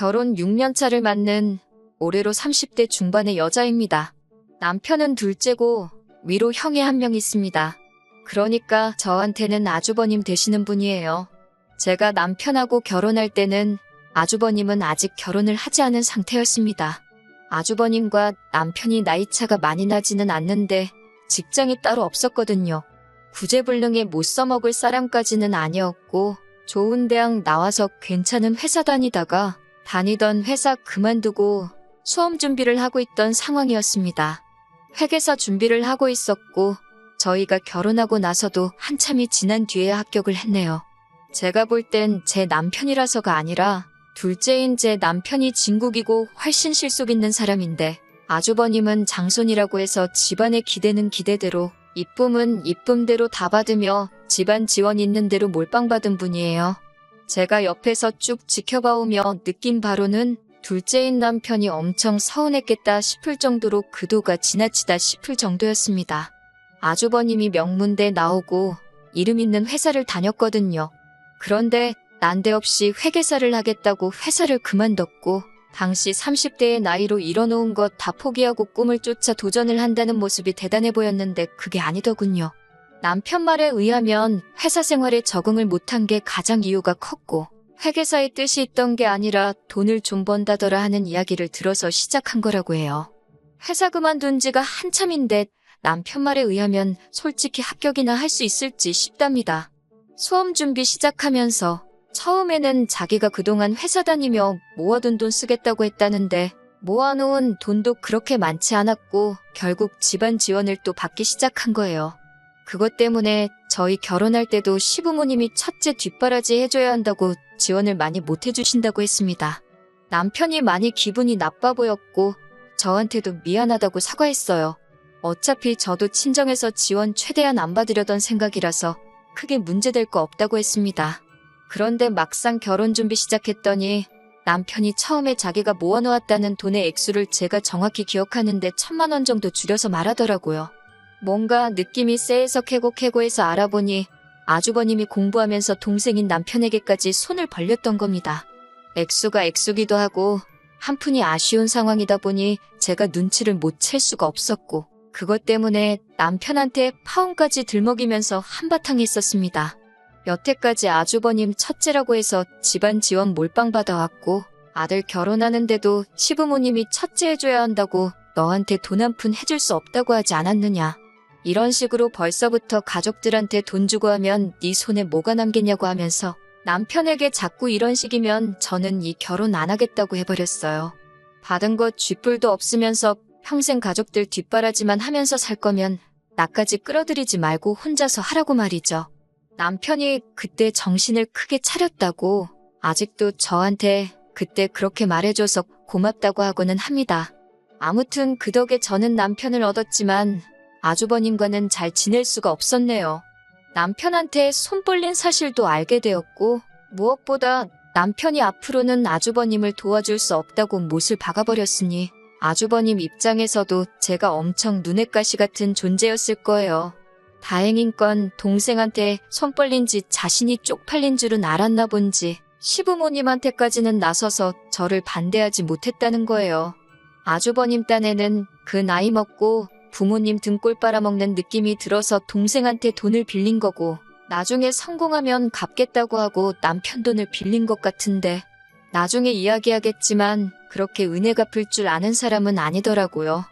결혼 6년 차를 맞는 올해로 30대 중반의 여자입니다. 남편은 둘째고 위로 형이 한 명 있습니다. 그러니까 저한테는 아주버님 되시는 분이에요. 제가 남편하고 결혼할 때는 아주버님은 아직 결혼을 하지 않은 상태였습니다. 아주버님과 남편이 나이차가 많이 나지는 않는데 직장이 따로 없었거든요. 구제불능에 못 써먹을 사람까지는 아니었고 좋은 대학 나와서 괜찮은 회사 다니다가 다니던 회사 그만두고 수험 준비를 하고 있던 상황이었습니다. 회계사 준비를 하고 있었고 저희가 결혼하고 나서도 한참이 지난 뒤에 합격을 했네요. 제가 볼 땐 제 남편이라서가 아니라 둘째인 제 남편이 진국이고 훨씬 실속 있는 사람인데 아주버님은 장손이라고 해서 집안의 기대는 기대대로 이쁨은 이쁨대로 다 받으며 집안 지원 있는 대로 몰빵 받은 분이에요. 제가 옆에서 쭉 지켜봐오며 느낀 바로는 둘째인 남편이 엄청 서운했겠다 싶을 정도로 그도가 지나치다 싶을 정도였습니다. 아주버님이 명문대 나오고 이름 있는 회사를 다녔거든요. 그런데 난데없이 회계사를 하겠다고 회사를 그만뒀고 당시 30대의 나이로 이뤄놓은 것 다 포기하고 꿈을 쫓아 도전을 한다는 모습이 대단해 보였는데 그게 아니더군요. 남편 말에 의하면 회사 생활에 적응을 못한 게 가장 이유가 컸고 회계사의 뜻이 있던 게 아니라 돈을 좀 번다더라 하는 이야기를 들어서 시작한 거라고 해요. 회사 그만둔 지가 한참인데 남편 말에 의하면 솔직히 합격이나 할 수 있을지 싶답니다. 수험 준비 시작하면서 처음에는 자기가 그동안 회사 다니며 모아둔 돈 쓰겠다고 했다는데 모아놓은 돈도 그렇게 많지 않았고 결국 집안 지원을 또 받기 시작한 거예요. 그것 때문에 저희 결혼할 때도 시부모님이 첫째 뒷바라지 해줘야 한다고 지원을 많이 못 해주신다고 했습니다. 남편이 많이 기분이 나빠 보였고 저한테도 미안하다고 사과했어요. 어차피 저도 친정에서 지원 최대한 안 받으려던 생각이라서 크게 문제될 거 없다고 했습니다. 그런데 막상 결혼 준비 시작했더니 남편이 처음에 자기가 모아놓았다는 돈의 액수를 제가 정확히 기억하는데 1,000만 원 정도 줄여서 말하더라고요. 뭔가 느낌이 쎄해서 캐고캐고해서 알아보니 아주버님이 공부하면서 동생인 남편에게까지 손을 벌렸던 겁니다. 액수가 액수기도 하고 한푼이 아쉬운 상황이다 보니 제가 눈치를 못 챌 수가 없었고 그것 때문에 남편한테 파혼까지 들먹이면서 한바탕 했었습니다. 여태까지 아주버님 첫째라고 해서 집안 지원 몰빵 받아왔고 아들 결혼하는데도 시부모님이 첫째 해줘야 한다고 너한테 돈 한 푼 해줄 수 없다고 하지 않았느냐. 이런 식으로 벌써부터 가족들한테 돈 주고 하면 네 손에 뭐가 남겠냐고 하면서 남편에게 자꾸 이런 식이면 저는 이 결혼 안 하겠다고 해버렸어요. 받은 것 쥐뿔도 없으면서 평생 가족들 뒷바라지만 하면서 살 거면 나까지 끌어들이지 말고 혼자서 하라고 말이죠. 남편이 그때 정신을 크게 차렸다고 아직도 저한테 그때 그렇게 말해줘서 고맙다고 하고는 합니다. 아무튼 그 덕에 저는 남편을 얻었지만 아주버님과는 잘 지낼 수가 없었네요. 남편한테 손 벌린 사실도 알게 되었고 무엇보다 남편이 앞으로는 아주버님을 도와줄 수 없다고 못을 박아버렸으니 아주버님 입장에서도 제가 엄청 눈엣 가시 같은 존재였을 거예요. 다행인 건 동생한테 손 벌린 지 자신이 쪽팔린 줄은 알았나 본지 시부모님한테까지는 나서서 저를 반대하지 못했다는 거예요. 아주버님 딴에는 그 나이 먹고 부모님 등골 빨아먹는 느낌이 들어서 동생한테 돈을 빌린 거고 나중에 성공하면 갚겠다고 하고 남편 돈을 빌린 것 같은데 나중에 이야기하겠지만 그렇게 은혜 갚을 줄 아는 사람은 아니더라고요.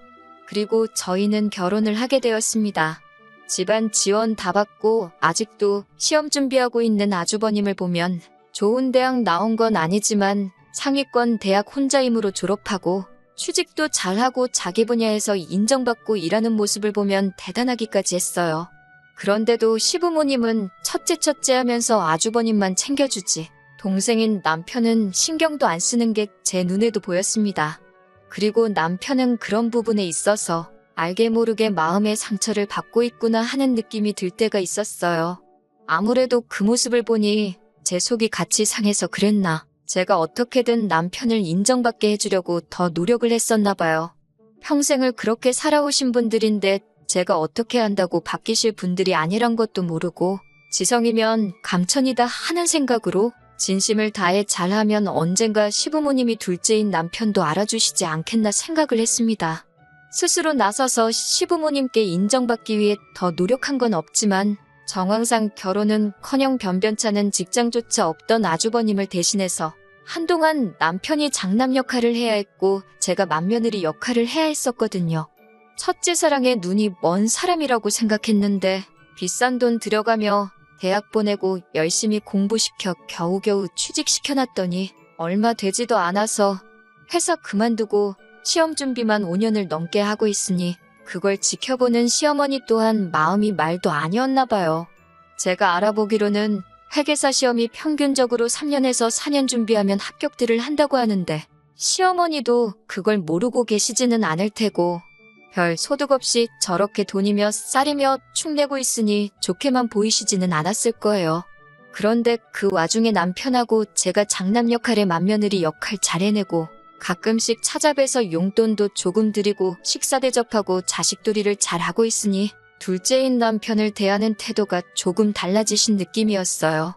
그리고 저희는 결혼을 하게 되었습니다. 집안 지원 다 받고 아직도 시험 준비하고 있는 아주버님을 보면 좋은 대학 나온 건 아니지만 상위권 대학 혼자임으로 졸업하고 취직도 잘하고 자기 분야에서 인정받고 일하는 모습을 보면 대단하기까지 했어요. 그런데도 시부모님은 첫째 하면서 아주버님만 챙겨주지 동생인 남편은 신경도 안 쓰는 게 제 눈에도 보였습니다. 그리고 남편은 그런 부분에 있어서 알게 모르게 마음의 상처를 받고 있구나 하는 느낌이 들 때가 있었어요. 아무래도 그 모습을 보니 제 속이 같이 상해서 그랬나. 제가 어떻게든 남편을 인정받게 해주려고 더 노력을 했었나 봐요. 평생을 그렇게 살아오신 분들인데 제가 어떻게 한다고 바뀌실 분들이 아니란 것도 모르고 지성이면 감천이다 하는 생각으로 진심을 다해 잘하면 언젠가 시부모님이 둘째인 남편도 알아주시지 않겠나 생각을 했습니다. 스스로 나서서 시부모님께 인정받기 위해 더 노력한 건 없지만 정황상 결혼은커녕 변변찮은 직장조차 없던 아주버님을 대신해서 한동안 남편이 장남 역할을 해야 했고 제가 맏며느리 역할을 해야 했었거든요. 첫째 사랑에 눈이 먼 사람이라고 생각했는데 비싼 돈 들여가며 대학 보내고 열심히 공부시켜 겨우겨우 취직시켜놨더니 얼마 되지도 않아서 회사 그만두고 시험 준비만 5년을 넘게 하고 있으니 그걸 지켜보는 시어머니 또한 마음이 말도 아니었나 봐요. 제가 알아보기로는 회계사 시험이 평균적으로 3년에서 4년 준비하면 합격들을 한다고 하는데 시어머니도 그걸 모르고 계시지는 않을 테고 별 소득 없이 저렇게 돈이며 쌀이며 축내고 있으니 좋게만 보이시지는 않았을 거예요. 그런데 그 와중에 남편하고 제가 장남 역할에 맏며느리 역할 잘 해내고 가끔씩 찾아뵈서 용돈도 조금 드리고 식사 대접하고 자식돌이를 잘하고 있으니 둘째인 남편을 대하는 태도가 조금 달라지신 느낌이었어요.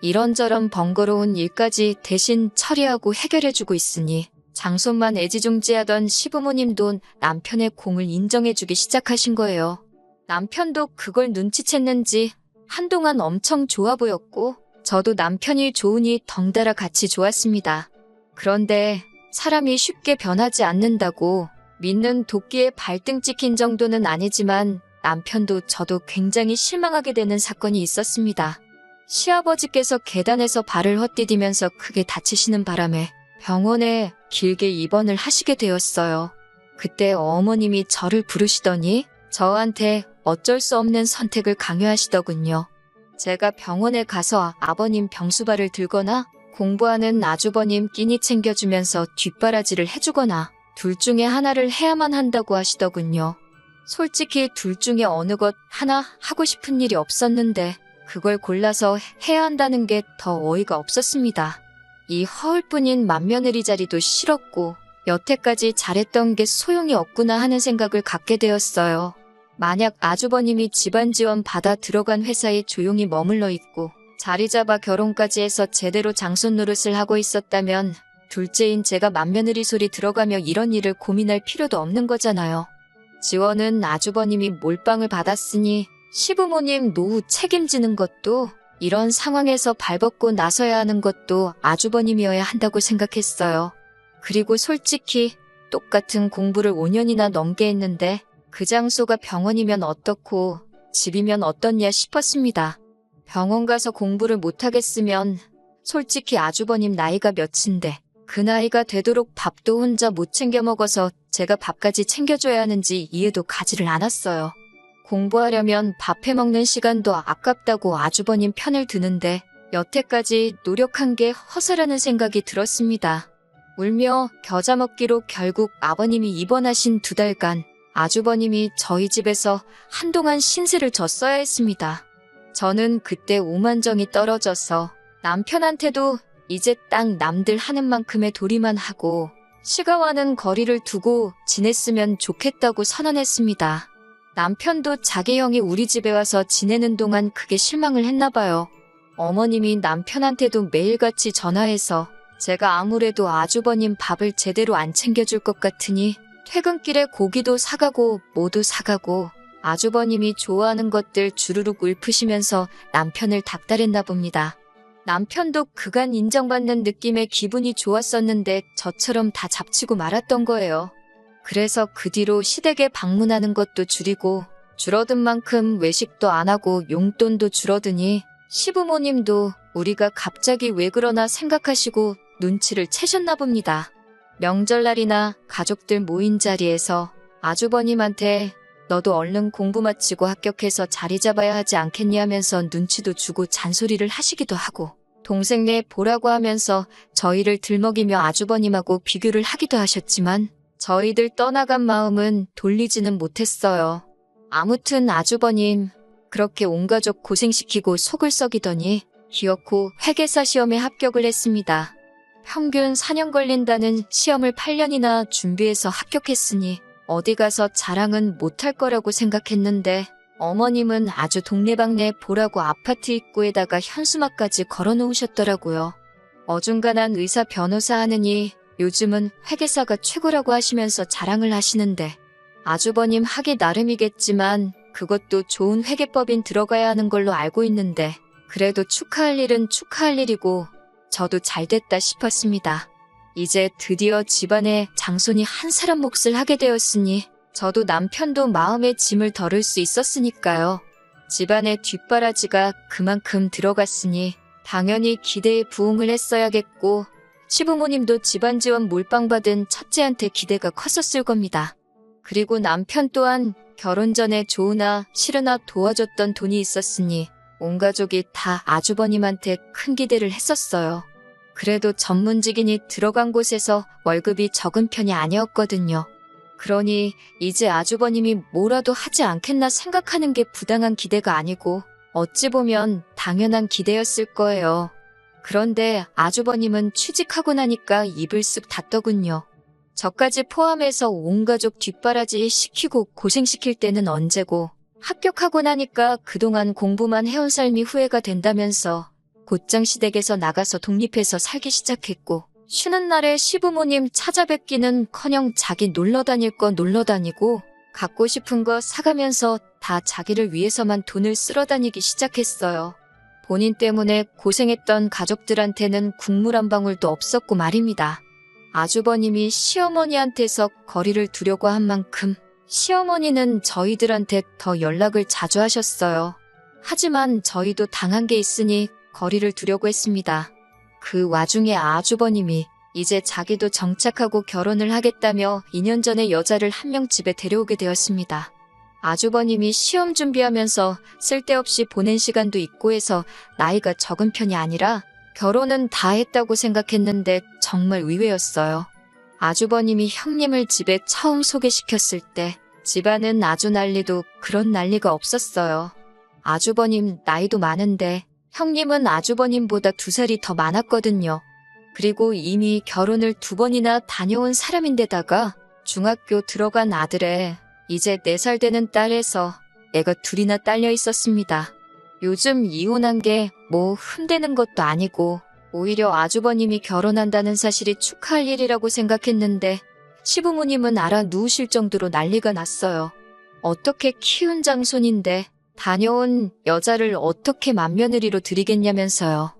이런저런 번거로운 일까지 대신 처리하고 해결해주고 있으니 장손만 애지중지하던 시부모님도 남편의 공을 인정해주기 시작하신 거예요. 남편도 그걸 눈치챘는지 한동안 엄청 좋아 보였고 저도 남편이 좋으니 덩달아 같이 좋았습니다. 그런데 사람이 쉽게 변하지 않는다고 믿는 도끼에 발등 찍힌 정도는 아니지만 남편도 저도 굉장히 실망하게 되는 사건이 있었습니다. 시아버지께서 계단에서 발을 헛디디면서 크게 다치시는 바람에 병원에 길게 입원을 하시게 되었어요. 그때 어머님이 저를 부르시더니 저한테 어쩔 수 없는 선택을 강요하시더군요. 제가 병원에 가서 아버님 병수발을 들거나 공부하는 아주버님 끼니 챙겨주면서 뒷바라지를 해주거나 둘 중에 하나를 해야만 한다고 하시더군요. 솔직히 둘 중에 어느 것 하나 하고 싶은 일이 없었는데 그걸 골라서 해야 한다는 게 더 어이가 없었습니다. 이 허울뿐인 맏며느리 자리도 싫었고 여태까지 잘했던 게 소용이 없구나 하는 생각을 갖게 되었어요. 만약 아주버님이 집안 지원 받아 들어간 회사에 조용히 머물러 있고 자리 잡아 결혼까지 해서 제대로 장손 노릇을 하고 있었다면 둘째인 제가 맏며느리 소리 들어가며 이런 일을 고민할 필요도 없는 거잖아요. 지원은 아주버님이 몰빵을 받았으니 시부모님 노후 책임지는 것도 이런 상황에서 발벗고 나서야 하는 것도 아주버님이어야 한다고 생각했어요. 그리고 솔직히 똑같은 공부를 5년이나 넘게 했는데 그 장소가 병원이면 어떻고 집이면 어떻냐 싶었습니다. 병원 가서 공부를 못하겠으면 솔직히 아주버님 나이가 몇인데 그 나이가 되도록 밥도 혼자 못 챙겨 먹어서 제가 밥까지 챙겨줘야 하는지 이해도 가지를 않았어요. 공부하려면 밥 해먹는 시간도 아깝다고 아주버님 편을 드는데 여태까지 노력한 게 허사라는 생각이 들었습니다. 울며 겨자 먹기로 결국 아버님이 입원하신 2달간 아주버님이 저희 집에서 한동안 신세를 졌어야 했습니다. 저는 그때 오만정이 떨어져서 남편한테도 이제 딱 남들 하는 만큼의 도리만 하고 시가와는 거리를 두고 지냈으면 좋겠다고 선언했습니다. 남편도 자기 형이 우리 집에 와서 지내는 동안 크게 실망을 했나 봐요. 어머님이 남편한테도 매일같이 전화해서 제가 아무래도 아주버님 밥을 제대로 안 챙겨줄 것 같으니 퇴근길에 고기도 사가고 뭐도 사가고 아주버님이 좋아하는 것들 주르륵 읊으시면서 남편을 닥달했나 봅니다. 남편도 그간 인정받는 느낌에 기분이 좋았었는데 저처럼 다 잡치고 말았던 거예요. 그래서 그 뒤로 시댁에 방문하는 것도 줄이고 줄어든 만큼 외식도 안 하고 용돈도 줄어드니 시부모님도 우리가 갑자기 왜 그러나 생각하시고 눈치를 채셨나 봅니다. 명절날이나 가족들 모인 자리에서 아주버님한테 너도 얼른 공부 마치고 합격해서 자리 잡아야 하지 않겠니 하면서 눈치도 주고 잔소리를 하시기도 하고 동생네 보라고 하면서 저희를 들먹이며 아주버님하고 비교를 하기도 하셨지만 저희들 떠나간 마음은 돌리지는 못했어요. 아무튼 아주버님 그렇게 온 가족 고생시키고 속을 썩이더니 기어코 회계사 시험에 합격을 했습니다. 평균 4년 걸린다는 시험을 8년이나 준비해서 합격했으니 어디 가서 자랑은 못할 거라고 생각했는데 어머님은 아주 동네방네 보라고 아파트 입구에다가 현수막까지 걸어놓으셨더라고요. 어중간한 의사 변호사 하느니 요즘은 회계사가 최고라고 하시면서 자랑을 하시는데 아주버님 하기 나름이겠지만 그것도 좋은 회계법인 들어가야 하는 걸로 알고 있는데 그래도 축하할 일은 축하할 일이고 저도 잘됐다 싶었습니다. 이제 드디어 집안에 장손이 한 사람 몫을 하게 되었으니 저도 남편도 마음의 짐을 덜을 수 있었으니까요. 집안의 뒷바라지가 그만큼 들어갔으니 당연히 기대에 부응을 했어야겠고 시부모님도 집안 지원 몰빵 받은 첫째한테 기대가 컸었을 겁니다. 그리고 남편 또한 결혼 전에 좋으나 싫으나 도와줬던 돈이 있었으니 온 가족이 다 아주버님한테 큰 기대를 했었어요. 그래도 전문직인이 들어간 곳에서 월급이 적은 편이 아니었거든요. 그러니 이제 아주버님이 뭐라도 하지 않겠나 생각하는 게 부당한 기대가 아니고 어찌 보면 당연한 기대였을 거예요. 그런데 아주버님은 취직하고 나니까 입을 쓱 닫더군요. 저까지 포함해서 온 가족 뒷바라지 시키고 고생시킬 때는 언제고 합격하고 나니까 그동안 공부만 해온 삶이 후회가 된다면서 곧장 시댁에서 나가서 독립해서 살기 시작했고 쉬는 날에 시부모님 찾아뵙기는커녕 자기 놀러 다닐 거 놀러 다니고 갖고 싶은 거 사가면서 다 자기를 위해서만 돈을 쓸어 다니기 시작했어요. 본인 때문에 고생했던 가족들한테는 국물 한 방울도 없었고 말입니다. 아주버님이 시어머니한테서 거리를 두려고 한 만큼 시어머니는 저희들한테 더 연락을 자주 하셨어요. 하지만 저희도 당한 게 있으니 거리를 두려고 했습니다. 그 와중에 아주버님이 이제 자기도 정착하고 결혼을 하겠다며 2년 전에 여자를 한 명 집에 데려오게 되었습니다. 아주버님이 시험 준비하면서 쓸데없이 보낸 시간도 있고 해서 나이가 적은 편이 아니라 결혼은 다 했다고 생각했는데 정말 의외였어요. 아주버님이 형님을 집에 처음 소개시켰을 때 집안은 아주 난리도 그런 난리가 없었어요. 아주버님 나이도 많은데 형님은 아주버님보다 2살이 더 많았거든요. 그리고 이미 결혼을 2번이나 다녀온 사람인데다가 중학교 들어간 아들에 이제 4살 되는 딸에서 애가 2이나 딸려 있었습니다. 요즘 이혼한 게 뭐 흠되는 것도 아니고 오히려 아주버님이 결혼한다는 사실이 축하할 일이라고 생각했는데 시부모님은 알아 누우실 정도로 난리가 났어요. 어떻게 키운 장손인데 다녀온 여자를 어떻게 맏며느리로 들이겠냐면서요.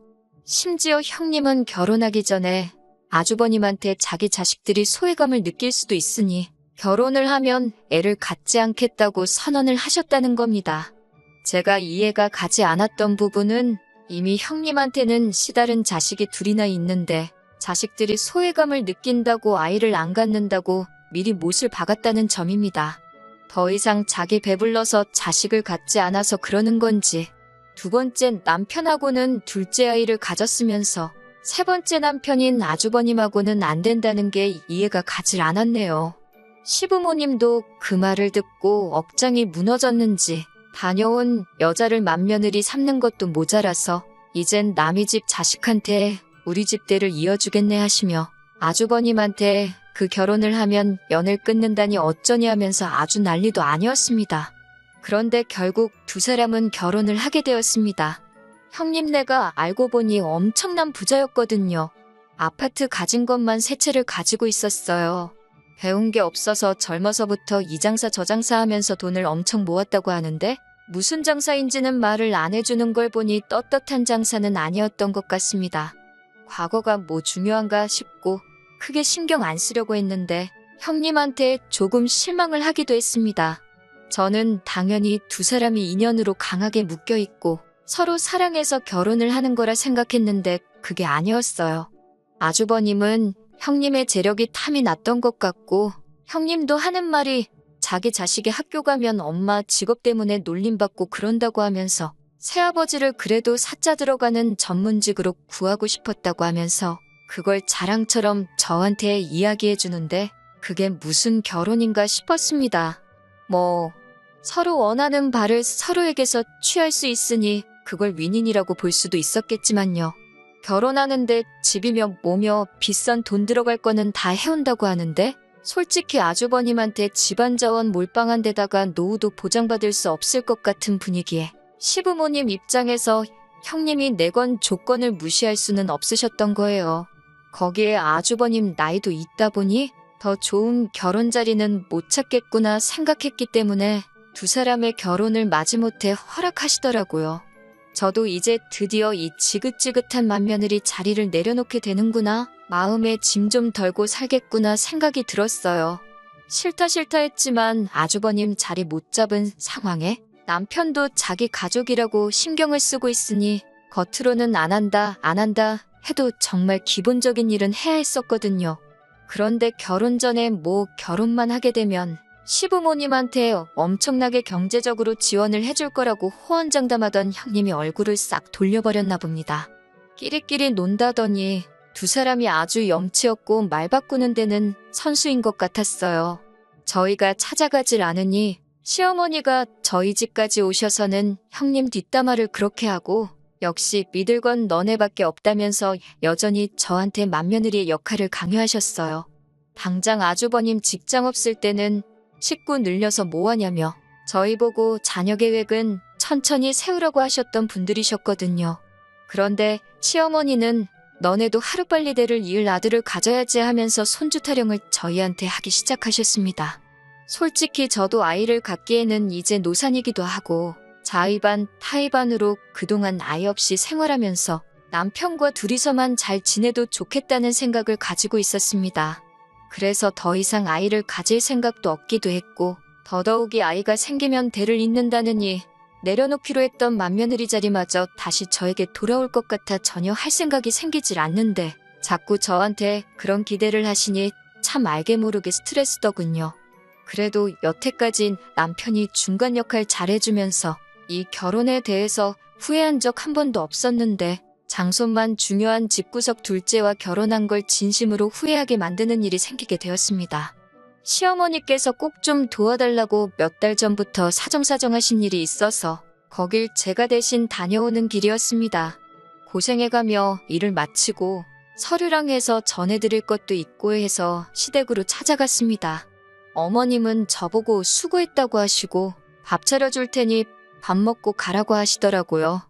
심지어 형님은 결혼하기 전에 아주버님한테 자기 자식들이 소외감을 느낄 수도 있으니 결혼을 하면 애를 갖지 않겠다고 선언을 하셨다는 겁니다. 제가 이해가 가지 않았던 부분은 이미 형님한테는 시다른 자식이 2이나 있는데 자식들이 소외감을 느낀다고 아이를 안 갖는다고 미리 못을 박았다는 점입니다. 더 이상 자기 배불러서 자식을 갖지 않아서 그러는 건지 2번째 남편하고는 둘째 아이를 가졌으면서 3번째 남편인 아주버님하고는 안 된다는 게 이해가 가질 않았네요. 시부모님도 그 말을 듣고 억장이 무너졌는지 다녀온 여자를 맏며느리 삼는 것도 모자라서 이젠 남의 집 자식한테 우리 집대를 이어주겠네 하시며 아주버님한테 그 결혼을 하면 연을 끊는다니 어쩌니 하면서 아주 난리도 아니었습니다. 그런데 결국 2사람은 결혼을 하게 되었습니다. 형님네가 알고 보니 엄청난 부자였거든요. 아파트 가진 것만 3채를 가지고 있었어요. 배운 게 없어서 젊어서부터 이 장사 저 장사 하면서 돈을 엄청 모았다고 하는데 무슨 장사인지는 말을 안 해주는 걸 보니 떳떳한 장사는 아니었던 것 같습니다. 과거가 뭐 중요한가 싶고 크게 신경 안 쓰려고 했는데 형님한테 조금 실망을 하기도 했습니다. 저는 당연히 2사람이 인연으로 강하게 묶여있고 서로 사랑해서 결혼을 하는 거라 생각했는데 그게 아니었어요. 아주버님은 형님의 재력이 탐이 났던 것 같고 형님도 하는 말이 자기 자식이 학교 가면 엄마 직업 때문에 놀림받고 그런다고 하면서 새아버지를 그래도 사자 들어가는 전문직으로 구하고 싶었다고 하면서 그걸 자랑처럼 저한테 이야기해 주는데 그게 무슨 결혼인가 싶었습니다. 뭐 서로 원하는 바를 서로에게서 취할 수 있으니 그걸 윈윈이라고 볼 수도 있었겠지만요. 결혼하는데 집이며 뭐며 비싼 돈 들어갈 거는 다 해온다고 하는데 솔직히 아주버님한테 집안 자원 몰빵한 데다가 노후도 보장받을 수 없을 것 같은 분위기에 시부모님 입장에서 형님이 내건 조건을 무시할 수는 없으셨던 거예요. 거기에 아주버님 나이도 있다 보니 더 좋은 결혼 자리는 못 찾겠구나 생각했기 때문에 두 사람의 결혼을 마지못해 허락하시더라고요. 저도 이제 드디어 이 지긋지긋한 맏며느리 자리를 내려놓게 되는구나, 마음에 짐 좀 덜고 살겠구나 생각이 들었어요. 싫다 했지만 아주버님 자리 못 잡은 상황에 남편도 자기 가족이라고 신경을 쓰고 있으니 겉으로는 안 한다 해도 정말 기본적인 일은 해야 했었거든요. 그런데 결혼 전에 결혼만 하게 되면 시부모님한테 엄청나게 경제적으로 지원을 해줄 거라고 호언장담하던 형님이 얼굴을 싹 돌려버렸나 봅니다. 끼리끼리 논다더니 두 사람이 아주 염치없고 말 바꾸는 데는 선수인 것 같았어요. 저희가 찾아가질 않으니 시어머니가 저희 집까지 오셔서는 형님 뒷담화를 그렇게 하고 역시 믿을 건 너네밖에 없다면서 여전히 저한테 맏며느리의 역할을 강요하셨어요. 당장 아주버님 직장 없을 때는 식구 늘려서 뭐하냐며 저희 보고 자녀 계획은 천천히 세우라고 하셨던 분들이셨거든요. 그런데 시어머니는 너네도 하루빨리 대를 이을 아들을 가져야지 하면서 손주 타령을 저희한테 하기 시작하셨습니다. 솔직히 저도 아이를 갖기에는 이제 노산이기도 하고 자의반 타의반으로 그동안 아이 없이 생활하면서 남편과 둘이서만 잘 지내도 좋겠다는 생각을 가지고 있었습니다. 그래서 더 이상 아이를 가질 생각도 없기도 했고 더더욱이 아이가 생기면 대를 잇는다느니 내려놓기로 했던 맏며느리 자리마저 다시 저에게 돌아올 것 같아 전혀 할 생각이 생기질 않는데 자꾸 저한테 그런 기대를 하시니 참 알게 모르게 스트레스더군요. 그래도 여태까지 남편이 중간 역할 잘해주면서 이 결혼에 대해서 후회한 적 한 번도 없었는데 장손만 중요한 집구석 둘째와 결혼한 걸 진심으로 후회하게 만드는 일이 생기게 되었습니다. 시어머니께서 꼭 좀 도와달라고 몇 달 전부터 사정사정하신 일이 있어서 거길 제가 대신 다녀오는 길이었습니다. 고생해가며 일을 마치고 서류랑 해서 전해드릴 것도 있고 해서 시댁으로 찾아갔습니다. 어머님은 저보고 수고했다고 하시고 밥 차려줄 테니 밥 먹고 가라고 하시더라고요.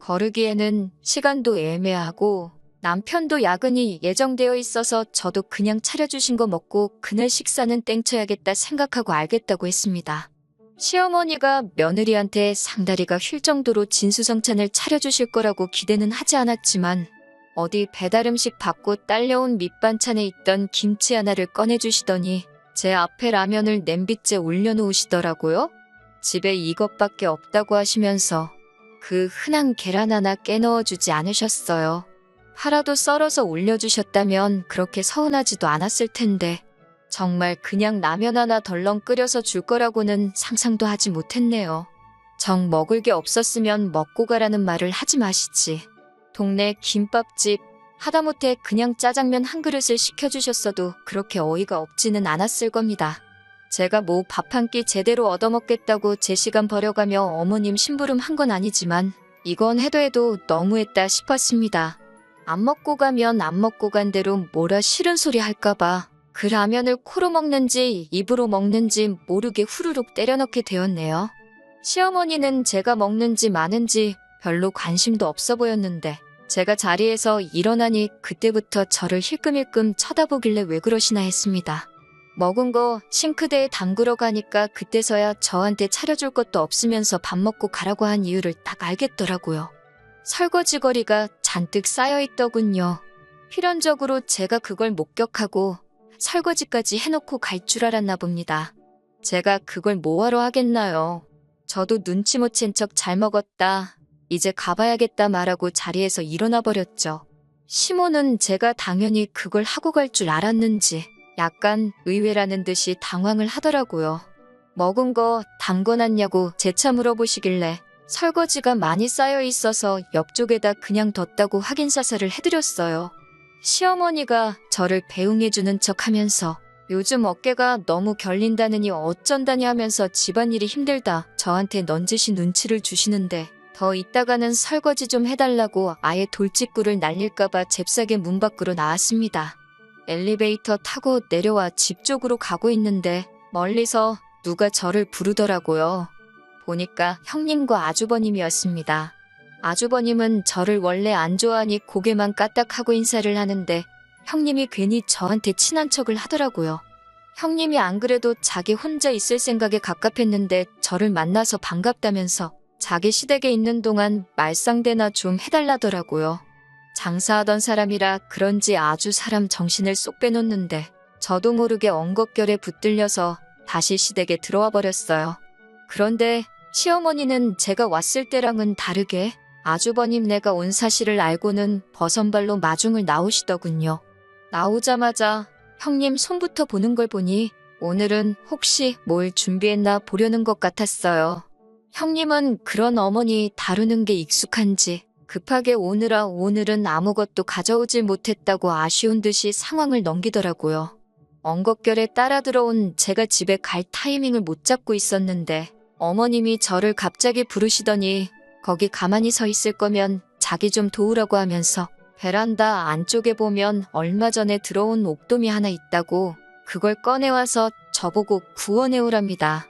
거르기에는 시간도 애매하고 남편도 야근이 예정되어 있어서 저도 그냥 차려주신 거 먹고 그날 식사는 땡쳐야겠다 생각하고 알겠다고 했습니다. 시어머니가 며느리한테 상다리가 휠 정도로 진수성찬을 차려주실 거라고 기대는 하지 않았지만 어디 배달음식 받고 딸려온 밑반찬에 있던 김치 하나를 꺼내주시더니 제 앞에 라면을 냄비째 올려놓으시더라고요. 집에 이것밖에 없다고 하시면서 그 흔한 계란 하나 깨넣어주지 않으셨어요. 파라도 썰어서 올려주셨다면 그렇게 서운하지도 않았을 텐데 정말 그냥 라면 하나 덜렁 끓여서 줄 거라고는 상상도 하지 못했네요. 정 먹을 게 없었으면 먹고 가라는 말을 하지 마시지. 동네 김밥집 하다못해 그냥 짜장면 한 그릇을 시켜주셨어도 그렇게 어이가 없지는 않았을 겁니다. 제가 밥 한 끼 제대로 얻어먹겠다고 제 시간 버려가며 어머님 심부름 한 건 아니지만 이건 해도 너무했다 싶었습니다. 안 먹고 가면 안 먹고 간 대로 뭐라 싫은 소리 할까봐 그 라면을 코로 먹는지 입으로 먹는지 모르게 후루룩 때려넣게 되었네요. 시어머니는 제가 먹는지 마는지 별로 관심도 없어 보였는데 제가 자리에서 일어나니 그때부터 저를 힐끔힐끔 쳐다보길래 왜 그러시나 했습니다. 먹은 거 싱크대에 담그러 가니까 그때서야 저한테 차려줄 것도 없으면서 밥 먹고 가라고 한 이유를 딱 알겠더라고요. 설거지거리가 잔뜩 쌓여있더군요. 필연적으로 제가 그걸 목격하고 설거지까지 해놓고 갈 줄 알았나 봅니다. 제가 그걸 뭐하러 하겠나요. 저도 눈치 못 챈 척 잘 먹었다. 이제 가봐야겠다 말하고 자리에서 일어나 버렸죠. 시모는 제가 당연히 그걸 하고 갈 줄 알았는지 약간 의외라는 듯이 당황을 하더라고요. 먹은 거 담궈놨냐고 재차 물어보시길래 설거지가 많이 쌓여 있어서 옆쪽에다 그냥 뒀다고 확인사살을 해드렸어요. 시어머니가 저를 배웅해주는 척 하면서 요즘 어깨가 너무 결린다느니 어쩐다니 하면서 집안일이 힘들다 저한테 넌지시 눈치를 주시는데 더 있다가는 설거지 좀 해달라고 아예 돌직구를 날릴까봐 잽싸게 문 밖으로 나왔습니다. 엘리베이터 타고 내려와 집 쪽으로 가고 있는데 멀리서 누가 저를 부르더라고요. 보니까 형님과 아주버님이었습니다. 아주버님은 저를 원래 안 좋아하니 고개만 까딱하고 인사를 하는데 형님이 괜히 저한테 친한 척을 하더라고요. 형님이 안 그래도 자기 혼자 있을 생각에 갑갑했는데 저를 만나서 반갑다면서 자기 시댁에 있는 동안 말상대나 좀 해달라더라고요. 장사하던 사람이라 그런지 아주 사람 정신을 쏙 빼놓는데 저도 모르게 엉겁결에 붙들려서 다시 시댁에 들어와 버렸어요. 그런데 시어머니는 제가 왔을 때랑은 다르게 아주버님 내가 온 사실을 알고는 버선발로 마중을 나오시더군요. 나오자마자 형님 손부터 보는 걸 보니 오늘은 혹시 뭘 준비했나 보려는 것 같았어요. 형님은 그런 어머니 다루는 게 익숙한지 급하게 오느라 오늘은 아무것도 가져오질 못했다고 아쉬운 듯이 상황을 넘기더라고요. 엉겁결에 따라 들어온 제가 집에 갈 타이밍을 못 잡고 있었는데 어머님이 저를 갑자기 부르시더니 거기 가만히 서 있을 거면 자기 좀 도우라고 하면서 베란다 안쪽에 보면 얼마 전에 들어온 옥돔이 하나 있다고 그걸 꺼내와서 저보고 구워내오랍니다.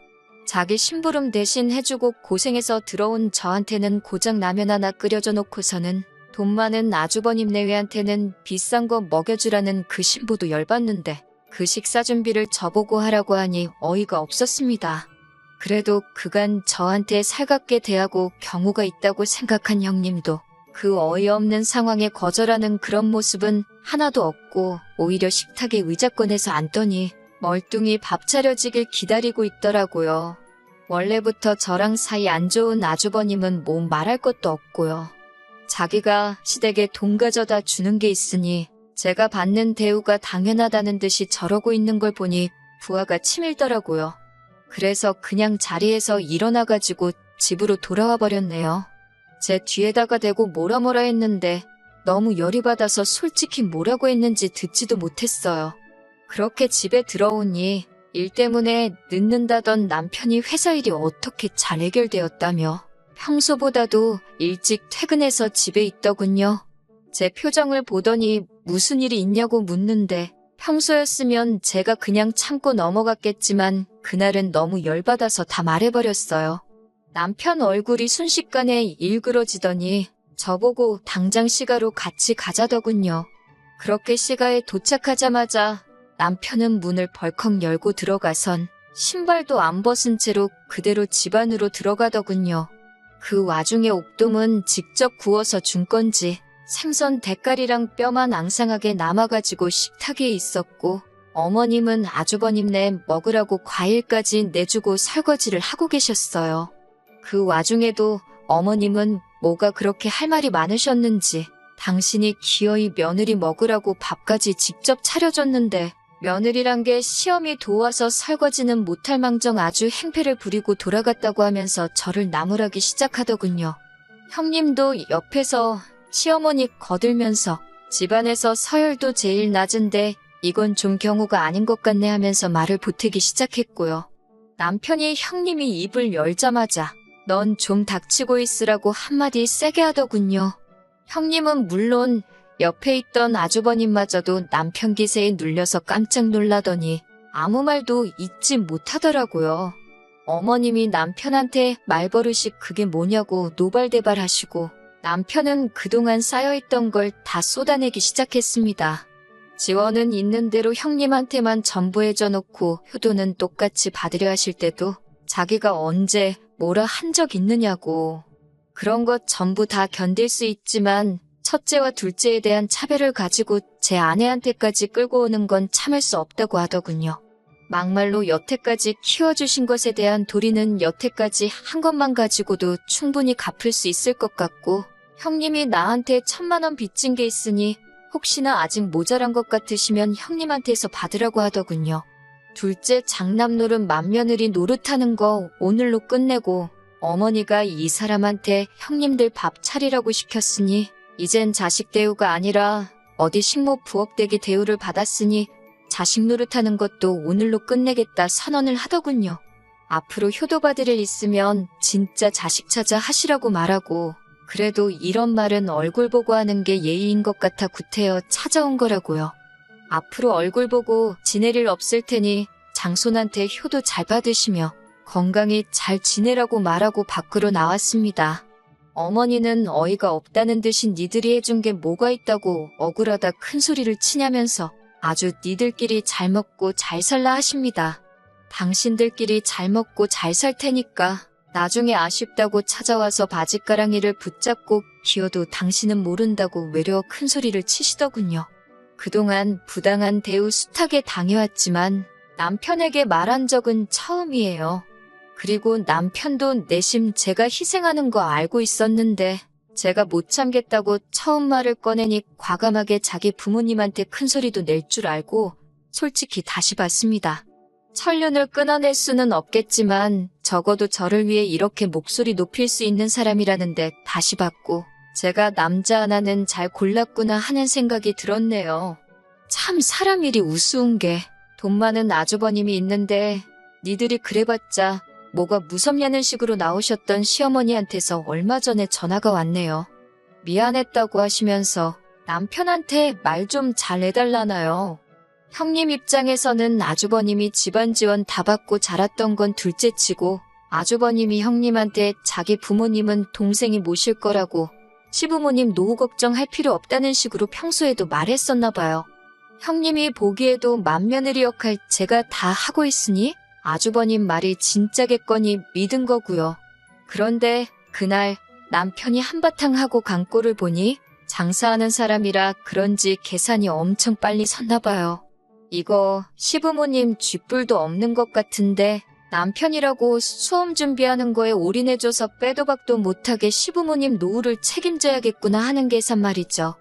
자기 심부름 대신 해주고 고생해서 들어온 저한테는 고작 라면 하나 끓여줘 놓고서는 돈 많은 아주버님 내외한테는 비싼 거 먹여주라는 그 신부도 열받는데 그 식사 준비를 저보고 하라고 하니 어이가 없었습니다. 그래도 그간 저한테 살갑게 대하고 경우가 있다고 생각한 형님도 그 어이없는 상황에 거절하는 그런 모습은 하나도 없고 오히려 식탁에 의자 꺼내서 앉더니 멀뚱히 밥 차려지길 기다리고 있더라고요. 원래부터 저랑 사이 안 좋은 아주버님은 뭐 말할 것도 없고요. 자기가 시댁에 돈 가져다 주는 게 있으니 제가 받는 대우가 당연하다는 듯이 저러고 있는 걸 보니 부하가 치밀더라고요. 그래서 그냥 자리에서 일어나가지고 집으로 돌아와 버렸네요. 제 뒤에다가 대고 뭐라 했는데 너무 열이 받아서 솔직히 뭐라고 했는지 듣지도 못했어요. 그렇게 집에 들어오니 일 때문에 늦는다던 남편이 회사 일이 어떻게 잘 해결되었다며 평소보다도 일찍 퇴근해서 집에 있더군요. 제 표정을 보더니 무슨 일이 있냐고 묻는데 평소였으면 제가 그냥 참고 넘어갔겠지만 그날은 너무 열받아서 다 말해버렸어요. 남편 얼굴이 순식간에 일그러지더니 저보고 당장 시가로 같이 가자더군요. 그렇게 시가에 도착하자마자 남편은 문을 벌컥 열고 들어가선 신발도 안 벗은 채로 그대로 집 안으로 들어가더군요. 그 와중에 옥돔은 직접 구워서 준 건지 생선 대가리랑 뼈만 앙상하게 남아가지고 식탁에 있었고 어머님은 아주버님네 먹으라고 과일까지 내주고 설거지를 하고 계셨어요. 그 와중에도 어머님은 뭐가 그렇게 할 말이 많으셨는지 당신이 기어이 며느리 먹으라고 밥까지 직접 차려줬는데 며느리란 게 시험이 도와서 설거지는 못할 망정 아주 행패를 부리고 돌아갔다고 하면서 저를 나무라기 시작하더군요. 형님도 옆에서 시어머니 거들면서 집안에서 서열도 제일 낮은데 이건 좀 경우가 아닌 것 같네 하면서 말을 보태기 시작했고요. 남편이 형님이 입을 열자마자 넌 좀 닥치고 있으라고 한마디 세게 하더군요. 형님은 물론 옆에 있던 아주버님마저도 남편 기세에 눌려서 깜짝 놀라더니 아무 말도 잊지 못하더라고요. 어머님이 남편한테 말버릇이 그게 뭐냐고 노발대발하시고 남편은 그동안 쌓여있던 걸 다 쏟아내기 시작했습니다. 지원은 있는 대로 형님한테만 전부 해줘놓고 효도는 똑같이 받으려 하실 때도 자기가 언제 뭐라 한 적 있느냐고. 그런 것 전부 다 견딜 수 있지만 첫째와 둘째에 대한 차별을 가지고 제 아내한테까지 끌고 오는 건 참을 수 없다고 하더군요. 막말로 여태까지 키워주신 것에 대한 도리는 여태까지 한 것만 가지고도 충분히 갚을 수 있을 것 같고 형님이 나한테 1,000만 원 빚진 게 있으니 혹시나 아직 모자란 것 같으시면 형님한테서 받으라고 하더군요. 둘째 장남노릇 맏며느리 노릇하는 거 오늘로 끝내고 어머니가 이 사람한테 형님들 밥 차리라고 시켰으니 이젠 자식 대우가 아니라 어디 식모 부엌대기 대우를 받았으니 자식 노릇하는 것도 오늘로 끝내겠다 선언을 하더군요. 앞으로 효도받을 일 있으면 진짜 자식 찾아 하시라고 말하고 그래도 이런 말은 얼굴 보고 하는 게 예의인 것 같아 구태여 찾아온 거라고요. 앞으로 얼굴 보고 지낼 일 없을 테니 장손한테 효도 잘 받으시며 건강히 잘 지내라고 말하고 밖으로 나왔습니다. 어머니는 어이가 없다는 듯이 니들이 해준 게 뭐가 있다고 억울하다 큰 소리를 치냐면서 아주 니들끼리 잘 먹고 잘 살라 하십니다. 당신들끼리 잘 먹고 잘 살 테니까 나중에 아쉽다고 찾아와서 바짓가랑이를 붙잡고 기어도 당신은 모른다고 외려 큰 소리를 치시더군요. 그동안 부당한 대우 숱하게 당해왔지만 남편에게 말한 적은 처음이에요. 그리고 남편도 내심 제가 희생하는 거 알고 있었는데 제가 못 참겠다고 처음 말을 꺼내니 과감하게 자기 부모님한테 큰 소리도 낼 줄 알고 솔직히 다시 받습니다. 천륜을 끊어낼 수는 없겠지만 적어도 저를 위해 이렇게 목소리 높일 수 있는 사람이라는데 다시 받고 제가 남자 하나는 잘 골랐구나 하는 생각이 들었네요. 참 사람 일이 우스운 게 돈 많은 아주버님이 있는데 니들이 그래봤자 뭐가 무섭냐는 식으로 나오셨던 시어머니한테서 얼마 전에 전화가 왔네요. 미안했다고 하시면서 남편한테 말 좀 잘 해달라나요. 형님 입장에서는 아주버님이 집안 지원 다 받고 자랐던 건 둘째치고 아주버님이 형님한테 자기 부모님은 동생이 모실 거라고 시부모님 노후 걱정할 필요 없다는 식으로 평소에도 말했었나 봐요. 형님이 보기에도 맏며느리 역할 제가 다 하고 있으니 아주버님 말이 진짜겠거니 믿은 거고요. 그런데 그날 남편이 한바탕 하고 간 꼴을 보니 장사하는 사람이라 그런지 계산이 엄청 빨리 섰나 봐요. 이거 시부모님 쥐뿔도 없는 것 같은데 남편이라고 수험 준비하는 거에 올인해줘서 빼도 박도 못하게 시부모님 노후를 책임져야겠구나 하는 계산 말이죠.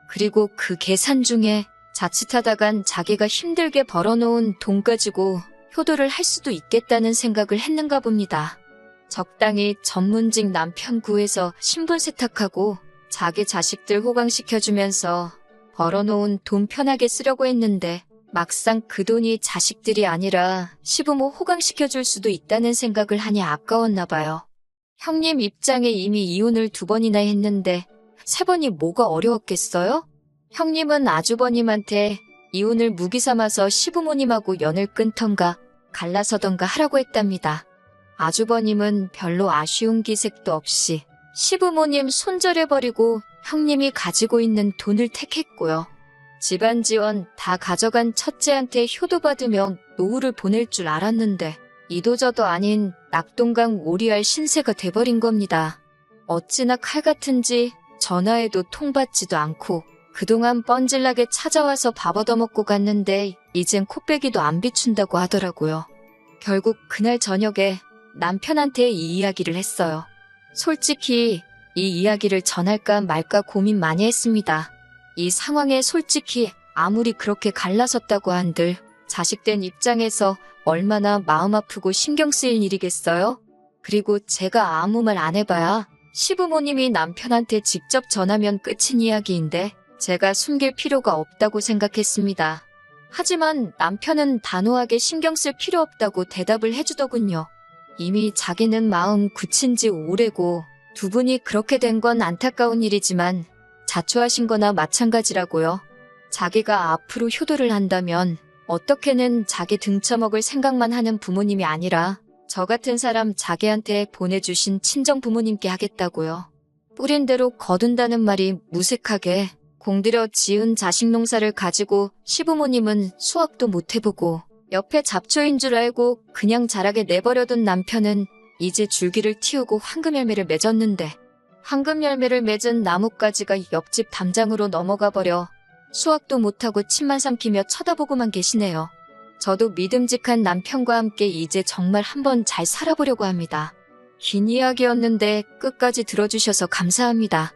그리고 그 계산 중에 자칫하다간 자기가 힘들게 벌어놓은 돈 가지고 효도를 할 수도 있겠다는 생각을 했는가 봅니다. 적당히 전문직 남편 구해서 신분 세탁하고 자기 자식들 호강시켜주면서 벌어놓은 돈 편하게 쓰려고 했는데 막상 그 돈이 자식들이 아니라 시부모 호강시켜줄 수도 있다는 생각을 하니 아까웠나 봐요. 형님 입장에 이미 이혼을 2번이나 했는데 3번이 뭐가 어려웠겠어요? 형님은 아주버님한테 이혼을 무기 삼아서 시부모님하고 연을 끊던가 갈라서던가 하라고 했답니다. 아주버님은 별로 아쉬운 기색도 없이 시부모님 손절해버리고 형님이 가지고 있는 돈을 택했고요. 집안 지원 다 가져간 첫째한테 효도받으며 노후를 보낼 줄 알았는데 이도저도 아닌 낙동강 오리알 신세가 돼버린 겁니다. 어찌나 칼 같은지 전화해도 통받지도 않고 그동안 뻔질나게 찾아와서 밥 얻어먹고 갔는데 이젠 코빼기도 안 비춘다고 하더라고요. 결국 그날 저녁에 남편한테 이 이야기를 했어요. 솔직히 이 이야기를 전할까 말까 고민 많이 했습니다. 이 상황에 솔직히 아무리 그렇게 갈라섰다고 한들 자식된 입장에서 얼마나 마음 아프고 신경 쓰일 일이겠어요? 그리고 제가 아무 말 안 해봐야 시부모님이 남편한테 직접 전하면 끝인 이야기인데 제가 숨길 필요가 없다고 생각했습니다. 하지만 남편은 단호하게 신경 쓸 필요 없다고 대답을 해주더군요. 이미 자기는 마음 굳힌 지 오래고 두 분이 그렇게 된 건 안타까운 일이지만 자초하신 거나 마찬가지라고요. 자기가 앞으로 효도를 한다면 어떻게는 자기 등쳐먹을 생각만 하는 부모님이 아니라 저 같은 사람 자기한테 보내주신 친정 부모님께 하겠다고요. 뿌린 대로 거둔다는 말이 무색하게 공들여 지은 자식 농사를 가지고 시부모님은 수확도 못 해보고 옆에 잡초인 줄 알고 그냥 자라게 내버려둔 남편은 이제 줄기를 틔우고 황금 열매를 맺었는데 황금 열매를 맺은 나뭇가지가 옆집 담장으로 넘어가 버려 수확도 못하고 침만 삼키며 쳐다보고만 계시네요. 저도 믿음직한 남편과 함께 이제 정말 한번 잘 살아보려고 합니다. 긴 이야기였는데 끝까지 들어주셔서 감사합니다.